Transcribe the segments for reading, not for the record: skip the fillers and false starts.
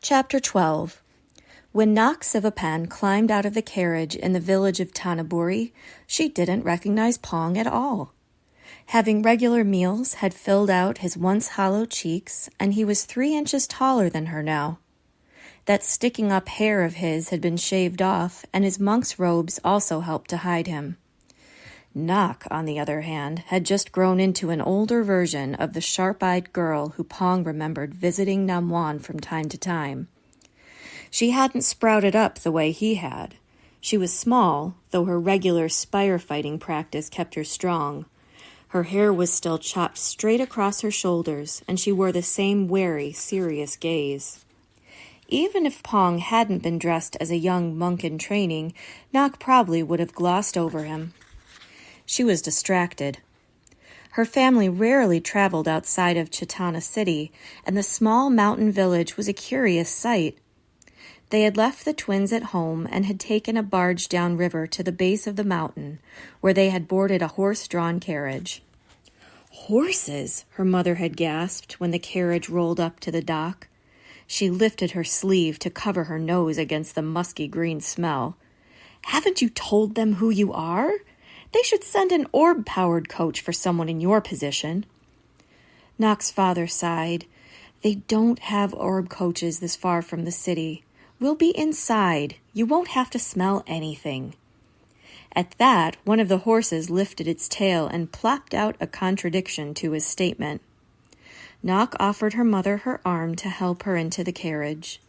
Chapter 12. When Nock Sivapan climbed out of the carriage in the village of Tanaburi, she didn't recognize Pong at all. Having regular meals had filled out his once hollow cheeks, and he was 3 inches taller than her now. That sticking-up hair of his had been shaved off, and his monk's robes also helped to hide him. Nock, on the other hand, had just grown into an older version of the sharp-eyed girl who Pong remembered visiting Namwan from time to time. She hadn't sprouted up the way he had. She was small, though her regular Spire fighting practice kept her strong. Her hair was still chopped straight across her shoulders, and she wore the same wary, serious gaze. Even if Pong hadn't been dressed as a young monk in training, Nock probably would have glossed over him. She was distracted. Her family rarely traveled outside of Chitana City, and the small mountain village was a curious sight. They had left the twins at home and had taken a barge downriver to the base of the mountain, where they had boarded a horse-drawn carriage. "Horses!" her mother had gasped when the carriage rolled up to the dock. She lifted her sleeve to cover her nose against the musky green smell. "Haven't you told them who you are? They should send an orb-powered coach for someone in your position." Nock's father sighed. "They don't have orb coaches this far from the city. We'll be inside. You won't have to smell anything." At that, one of the horses lifted its tail and plopped out a contradiction to his statement. Nock offered her mother her arm to help her into the carriage.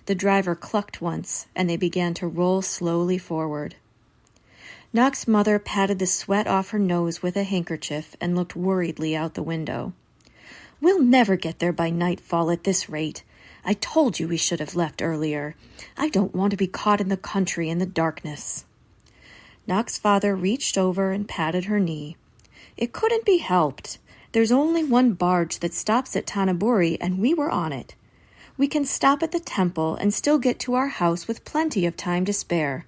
The driver clucked once, and they began to roll slowly forward. Nock's mother patted the sweat off her nose with a handkerchief and looked worriedly out the window. "We'll never get there by nightfall at this rate. I told you we should have left earlier. I don't want to be caught in the country in the darkness." Nock's father reached over and patted her knee. "It couldn't be helped. There's only one barge that stops at Tanaburi, and we were on it. We can stop at the temple and still get to our house with plenty of time to spare."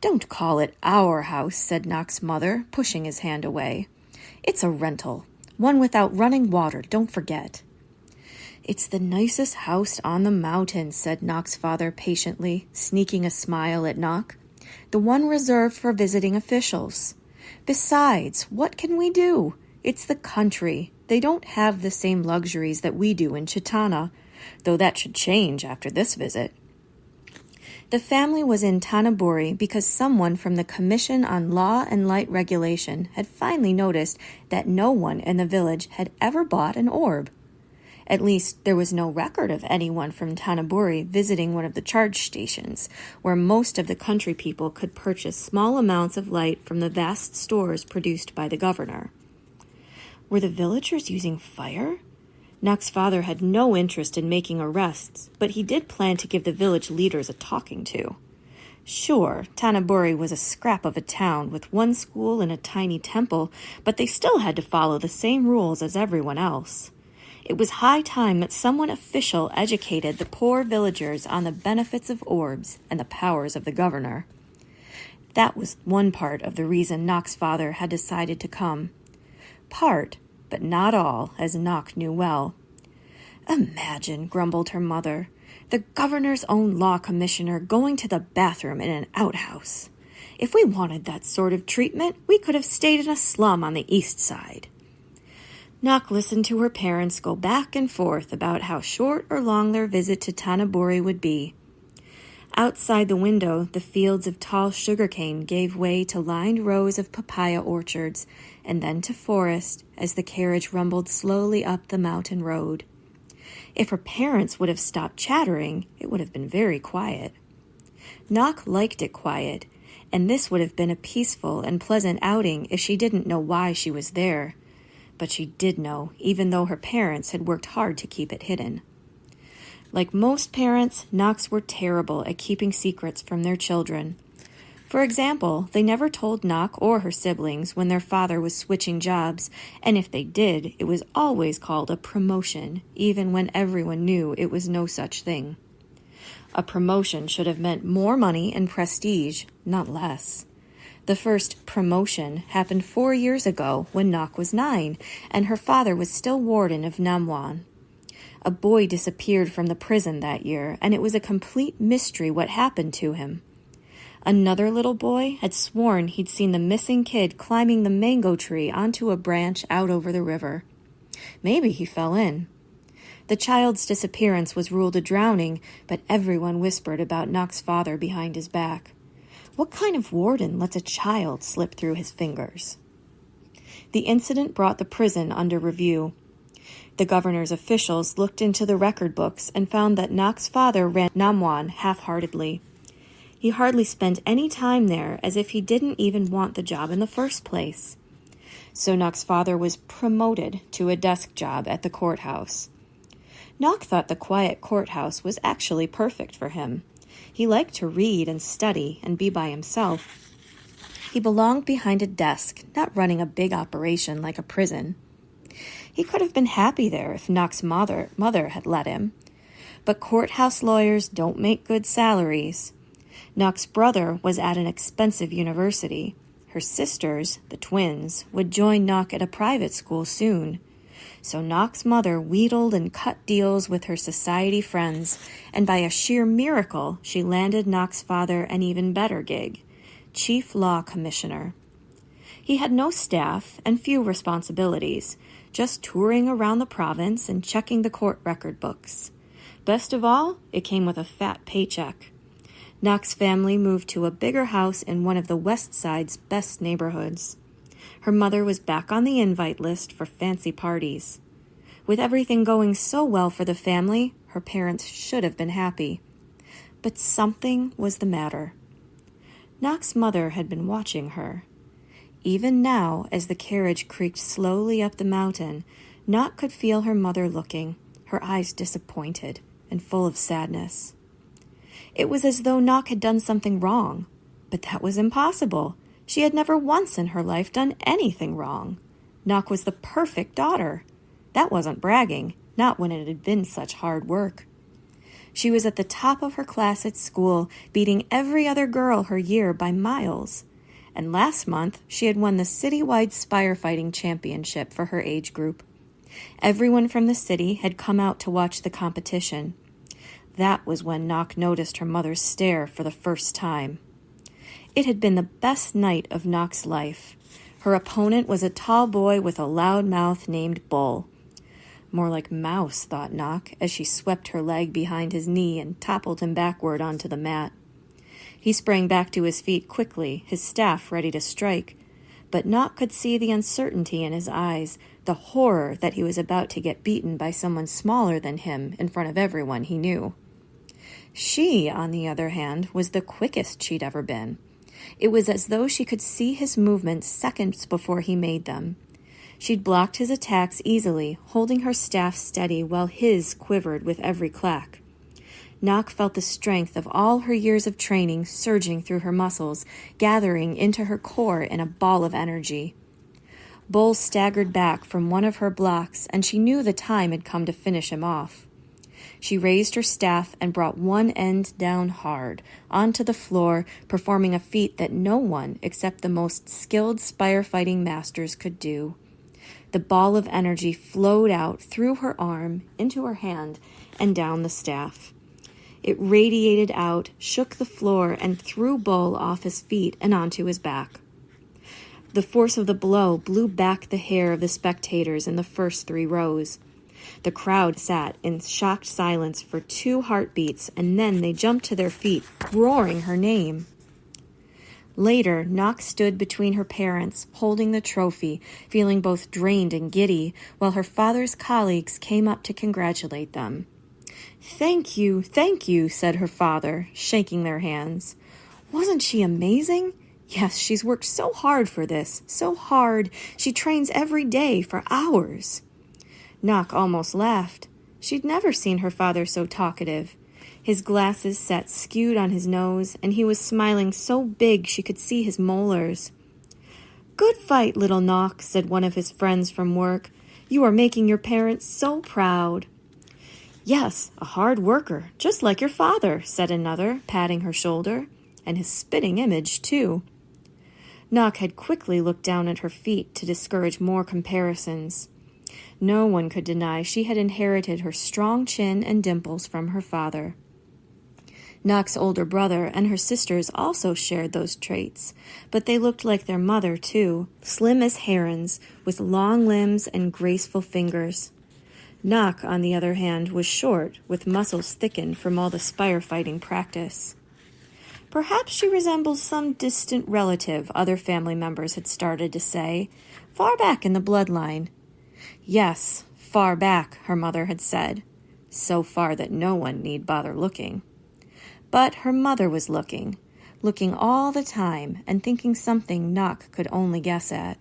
"Don't call it our house," said Nock's mother, pushing his hand away. "It's a rental. One without running water, don't forget." "It's the nicest house on the mountain," said Nock's father patiently, sneaking a smile at Nock. "The one reserved for visiting officials. Besides, what can we do? It's the country. They don't have the same luxuries that we do in Chitana, though that should change after this visit." The family was in Tanaburi because someone from the Commission on Law and Light Regulation had finally noticed that no one in the village had ever bought an orb. At least, there was no record of anyone from Tanaburi visiting one of the charge stations, where most of the country people could purchase small amounts of light from the vast stores produced by the governor. Were the villagers using fire? Nock's father had no interest in making arrests, but he did plan to give the village leaders a talking to. Sure, Tanaburi was a scrap of a town with one school and a tiny temple, but they still had to follow the same rules as everyone else. It was high time that someone official educated the poor villagers on the benefits of orbs and the powers of the governor. That was one part of the reason Nock's father had decided to come. Part, but not all, as Nock knew well. "Imagine," grumbled her mother, "the governor's own law commissioner going to the bathroom in an outhouse. If we wanted that sort of treatment, we could have stayed in a slum on the east side." Nock listened to her parents go back and forth about how short or long their visit to Tanaburi would be. Outside the window, the fields of tall sugarcane gave way to lined rows of papaya orchards, and then to forest as the carriage rumbled slowly up the mountain road. If her parents would have stopped chattering, it would have been very quiet. Nock liked it quiet, and this would have been a peaceful and pleasant outing if she didn't know why she was there. But she did know, even though her parents had worked hard to keep it hidden. Like most parents, Nocks were terrible at keeping secrets from their children. For example, they never told Nock or her siblings when their father was switching jobs, and if they did, it was always called a promotion, even when everyone knew it was no such thing. A promotion should have meant more money and prestige, not less. The first promotion happened 4 years ago when Nock was 9, and her father was still warden of Namwan. A boy disappeared from the prison that year, and it was a complete mystery what happened to him. Another little boy had sworn he'd seen the missing kid climbing the mango tree onto a branch out over the river. Maybe he fell in. The child's disappearance was ruled a drowning, but everyone whispered about Nock's father behind his back. What kind of warden lets a child slip through his fingers? The incident brought the prison under review. The governor's officials looked into the record books and found that Nock's father ran Namwan half-heartedly. He hardly spent any time there, as if he didn't even want the job in the first place. So Nock's father was promoted to a desk job at the courthouse. Nock thought the quiet courthouse was actually perfect for him. He liked to read and study and be by himself. He belonged behind a desk, not running a big operation like a prison. He could have been happy there if Nock's mother had let him. But courthouse lawyers don't make good salaries. Nock's brother was at an expensive university. Her sisters, the twins, would join Nock at a private school soon. So Nock's mother wheedled and cut deals with her society friends, and by a sheer miracle, she landed Nock's father an even better gig, Chief Law Commissioner. He had no staff and few responsibilities, just touring around the province and checking the court record books. Best of all, it came with a fat paycheck. Nock's family moved to a bigger house in one of the West Side's best neighborhoods. Her mother was back on the invite list for fancy parties. With everything going so well for the family, her parents should have been happy. But something was the matter. Nock's mother had been watching her. Even now, as the carriage creaked slowly up the mountain, Nock could feel her mother looking, her eyes disappointed and full of sadness. It was as though Nock had done something wrong, but that was impossible. She had never once in her life done anything wrong. Nock was the perfect daughter. That wasn't bragging, not when it had been such hard work. She was at the top of her class at school, beating every other girl her year by miles. And last month, she had won the citywide Spire fighting championship for her age group. Everyone from the city had come out to watch the competition. That was when Nock noticed her mother's stare for the first time. It had been the best night of Nock's life. Her opponent was a tall boy with a loud mouth named Bull. More like Mouse, thought Nock, as she swept her leg behind his knee and toppled him backward onto the mat. He sprang back to his feet quickly, his staff ready to strike. But Nock could see the uncertainty in his eyes, the horror that he was about to get beaten by someone smaller than him in front of everyone he knew. She, on the other hand, was the quickest she'd ever been. It was as though she could see his movements seconds before he made them. She'd blocked his attacks easily, holding her staff steady while his quivered with every clack. Nock felt the strength of all her years of training surging through her muscles, gathering into her core in a ball of energy. Bull staggered back from one of her blocks, and she knew the time had come to finish him off. She raised her staff and brought one end down hard, onto the floor, performing a feat that no one except the most skilled Spire fighting masters could do. The ball of energy flowed out through her arm, into her hand, and down the staff. It radiated out, shook the floor, and threw Bull off his feet and onto his back. The force of the blow blew back the hair of the spectators in the first 3 rows. The crowd sat in shocked silence for 2 heartbeats, and then they jumped to their feet, roaring her name. Later, Nock stood between her parents, holding the trophy, feeling both drained and giddy, while her father's colleagues came up to congratulate them. Thank you," said her father, shaking their hands. "Wasn't she amazing? Yes, she's worked so hard for this, so hard. She trains every day for hours." Nock almost laughed. She'd never seen her father so talkative. His glasses sat skewed on his nose, and he was smiling so big she could see his molars. "Good fight, little Nock," said one of his friends from work. "You are making your parents so proud." "Yes, a hard worker, just like your father," said another, patting her shoulder. "And his spitting image, too." Nock had quickly looked down at her feet to discourage more comparisons. No one could deny she had inherited her strong chin and dimples from her father. Nock's older brother and her sisters also shared those traits, but they looked like their mother, too, slim as herons, with long limbs and graceful fingers. Nock, on the other hand, was short, with muscles thickened from all the Spire fighting practice. Perhaps she resembles some distant relative, other family members had started to say, far back in the bloodline. Yes, far back, her mother had said, so far that no one need bother looking. But her mother was looking all the time, and thinking something Nock could only guess at.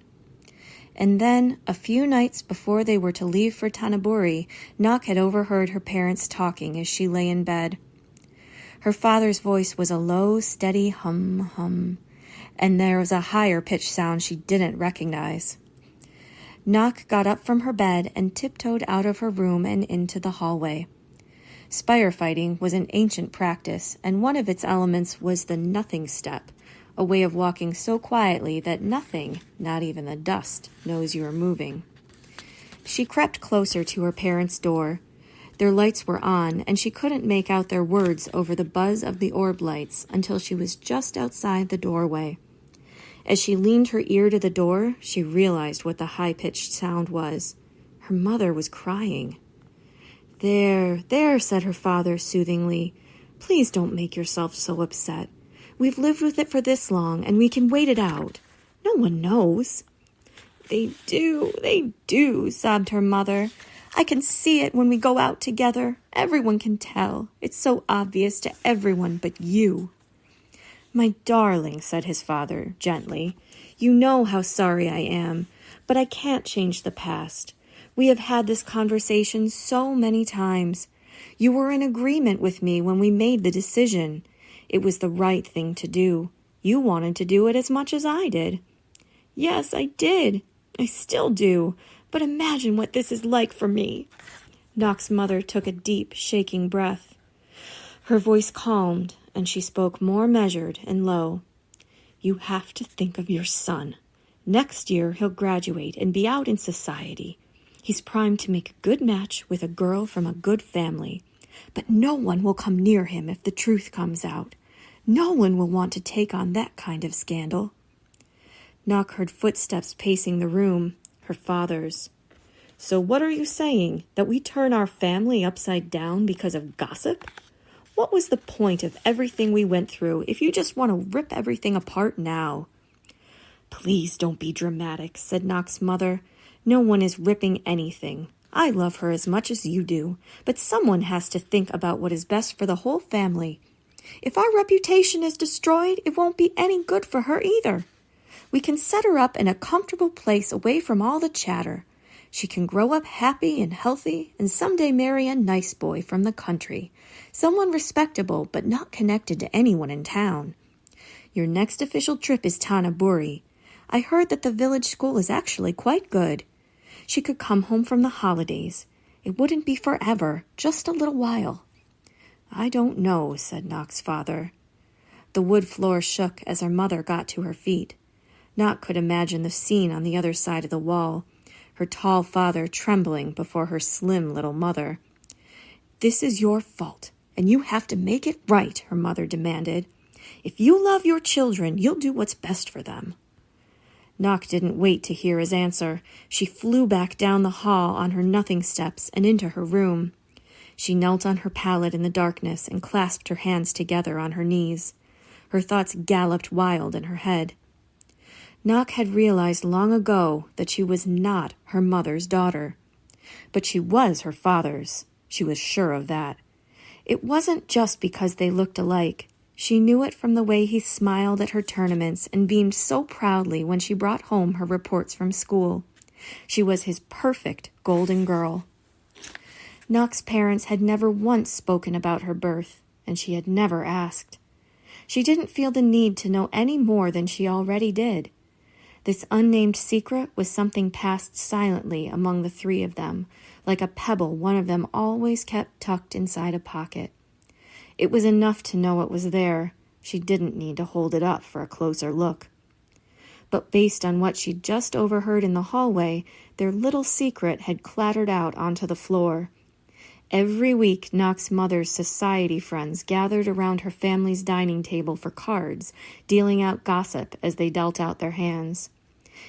And then, a few nights before they were to leave for Tanaburi, Nock had overheard her parents talking as she lay in bed. Her father's voice was a low, steady hum, and there was a higher-pitched sound she didn't recognize. Nock got up from her bed and tiptoed out of her room and into the hallway. Spire fighting was an ancient practice, and one of its elements was the nothing step, a way of walking so quietly that nothing, not even the dust, knows you are moving. She crept closer to her parents' door. Their lights were on, and she couldn't make out their words over the buzz of the orb lights until she was just outside the doorway. As she leaned her ear to the door, she realized what the high-pitched sound was. Her mother was crying. There, said her father soothingly. Please don't make yourself so upset. We've lived with it for this long, and we can wait it out. No one knows. They do, sobbed her mother. I can see it when we go out together. Everyone can tell. It's so obvious to everyone but you. My darling, said his father, gently, you know how sorry I am, but I can't change the past. We have had this conversation so many times. You were in agreement with me when we made the decision. It was the right thing to do. You wanted to do it as much as I did. Yes, I did. I still do. But imagine what this is like for me. Nock's mother took a deep, shaking breath. Her voice calmed, and she spoke more measured and low. You have to think of your son. Next year he'll graduate and be out in society. He's primed to make a good match with a girl from a good family. But no one will come near him if the truth comes out. No one will want to take on that kind of scandal. Nock heard footsteps pacing the room, her father's. So what are you saying? That we turn our family upside down because of gossip? What was the point of everything we went through if you just want to rip everything apart now? Please don't be dramatic, said Nock's mother. No one is ripping anything. I love her as much as you do, but someone has to think about what is best for the whole family. If our reputation is destroyed, it won't be any good for her either. We can set her up in a comfortable place away from all the chatter. She can grow up happy and healthy and someday marry a nice boy from the country, someone respectable but not connected to anyone in town. Your next official trip is Tanaburi. I heard that the village school is actually quite good. She could come home from the holidays. It wouldn't be forever, just a little while. I don't know, said Nock's father. The wood floor shook as her mother got to her feet. Nock could imagine the scene on the other side of the wall, her tall father trembling before her slim little mother. This is your fault, and you have to make it right, her mother demanded. If you love your children, you'll do what's best for them. Nock didn't wait to hear his answer. She flew back down the hall on her nothing steps and into her room. She knelt on her pallet in the darkness and clasped her hands together on her knees. Her thoughts galloped wild in her head. Nock had realized long ago that she was not her mother's daughter. But she was her father's. She was sure of that. It wasn't just because they looked alike. She knew it from the way he smiled at her tournaments and beamed so proudly when she brought home her reports from school. She was his perfect golden girl. Nock's parents had never once spoken about her birth, and she had never asked. She didn't feel the need to know any more than she already did. This unnamed secret was something passed silently among the three of them, like a pebble one of them always kept tucked inside a pocket. It was enough to know it was there. She didn't need to hold it up for a closer look. But based on what she'd just overheard in the hallway, their little secret had clattered out onto the floor. Every week, Nock's mother's society friends gathered around her family's dining table for cards, dealing out gossip as they dealt out their hands.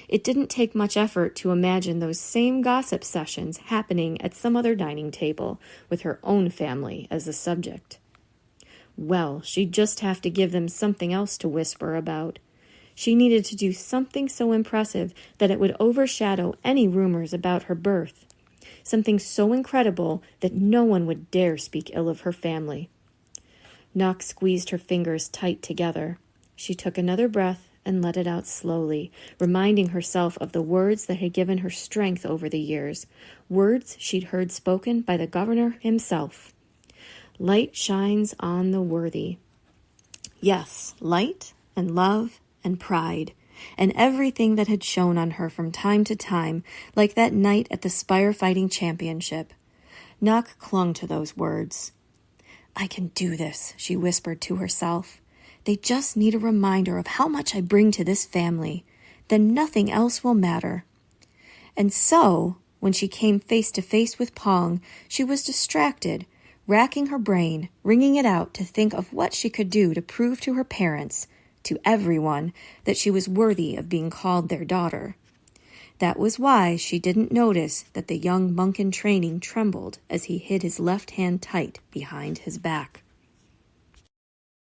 It didn't take much effort to imagine those same gossip sessions happening at some other dining table, with her own family as the subject. Well, she'd just have to give them something else to whisper about. She needed to do something so impressive that it would overshadow any rumors about her birth. Something so incredible that no one would dare speak ill of her family. Nock squeezed her fingers tight together. She took another breath and let it out slowly, reminding herself of the words that had given her strength over the years, words she'd heard spoken by the governor himself. Light shines on the worthy. Yes, light and love and pride, and everything that had shone on her from time to time, like that night at the Spire Fighting Championship. Nock clung to those words. I can do this, she whispered to herself. They just need a reminder of how much I bring to this family. Then nothing else will matter. And so, when she came face to face with Pong, she was distracted, racking her brain, wringing it out to think of what she could do to prove to her parents, to everyone, that she was worthy of being called their daughter. That was why she didn't notice that the young monk in training trembled as he hid his left hand tight behind his back.